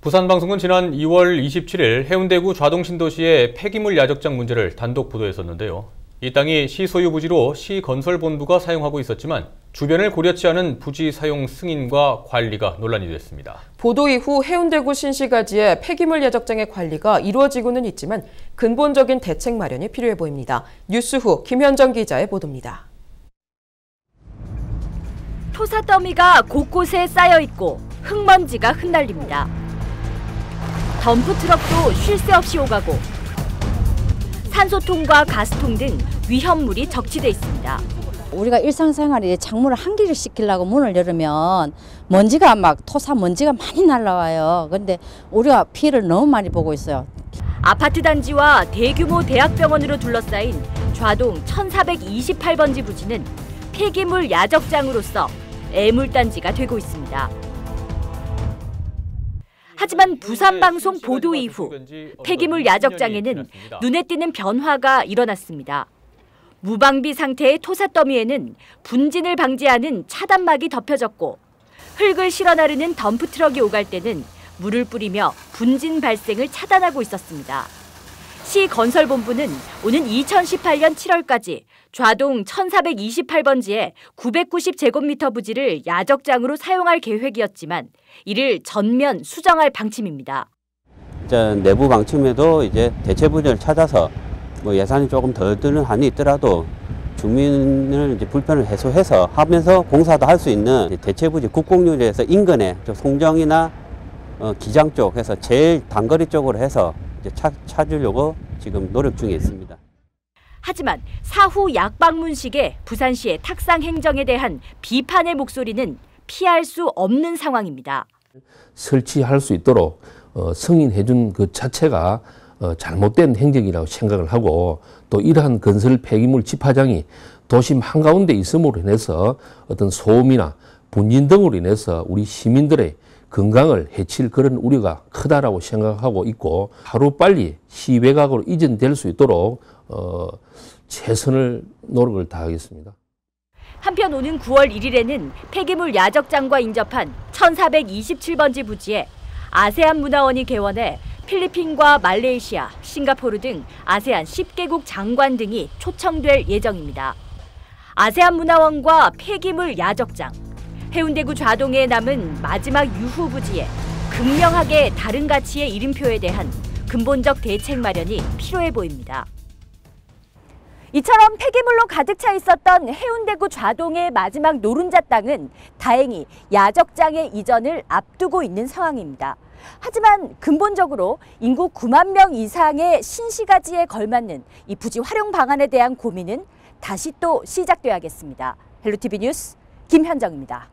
부산방송은 지난 2월 27일 해운대구 좌동신도시의 폐기물 야적장 문제를 단독 보도했었는데요. 이 땅이 시 소유 부지로 시건설본부가 사용하고 있었지만 주변을 고려치 않은 부지 사용 승인과 관리가 논란이 됐습니다. 보도 이후 해운대구 신시가지의 폐기물 야적장의 관리가 이루어지고는 있지만 근본적인 대책 마련이 필요해 보입니다. 뉴스 후 김현정 기자의 보도입니다. 토사 더미가 곳곳에 쌓여 있고 흙먼지가 흩날립니다. 덤프 트럭도 쉴 새 없이 오가고 산소통과 가스통 등 위험물이 적치돼 있습니다. 우리가 일상생활에 작물을 환기를 시키려고 문을 열으면 먼지가 토사 먼지가 많이 날라와요. 그런데 우리가 피해를 너무 많이 보고 있어요. 아파트 단지와 대규모 대학병원으로 둘러싸인 좌동 1428번지 부지는 폐기물 야적장으로서 애물단지가 되고 있습니다. 하지만 부산방송 보도 이후 폐기물 야적장에는 눈에 띄는 변화가 일어났습니다. 무방비 상태의 토사 더미에는 분진을 방지하는 차단막이 덮여졌고 흙을 실어 나르는 덤프트럭이 오갈 때는 물을 뿌리며 분진 발생을 차단하고 있었습니다. 시건설본부는 오는 2018년 7월까지 좌동 1428번지의 990제곱미터 부지를 야적장으로 사용할 계획이었지만 이를 전면 수정할 방침입니다. 내부 방침에도 대체 부지를 찾아서 예산이 조금 덜 드는 한이 있더라도 주민을 불편을 해소해서 하면서 공사도 할 수 있는 대체 부지 국공유지에서 인근에 송정이나 기장 쪽 해서 제일 단거리 쪽으로 해서 찾으려고 지금 노력 중에 있습니다. 하지만 사후 약방문식의 부산시의 탁상 행정에 대한 비판의 목소리는 피할 수 없는 상황입니다. 설치할 수 있도록 승인해준 그 자체가 잘못된 행정이라고 생각을 하고 또 이러한 건설 폐기물 집화장이 도심 한가운데 있음으로 인해서 어떤 소음이나 분진 등으로 인해서 우리 시민들의 건강을 해칠 그런 우려가 크다라고 생각하고 있고 하루빨리 시외곽으로 이전될 수 있도록 최선을 노력을 다하겠습니다. 한편 오는 9월 1일에는 폐기물 야적장과 인접한 1427번지 부지에 아세안 문화원이 개원해 필리핀과 말레이시아, 싱가포르 등 아세안 10개국 장관 등이 초청될 예정입니다. 아세안 문화원과 폐기물 야적장, 해운대구 좌동에 남은 마지막 유후 부지에 극명하게 다른 가치의 이름표에 대한 근본적 대책 마련이 필요해 보입니다. 이처럼 폐기물로 가득 차 있었던 해운대구 좌동의 마지막 노른자 땅은 다행히 야적장의 이전을 앞두고 있는 상황입니다. 하지만 근본적으로 인구 9만 명 이상의 신시가지에 걸맞는 이 부지 활용 방안에 대한 고민은 다시 또 시작돼야겠습니다. 헬로티비 뉴스 김현정입니다.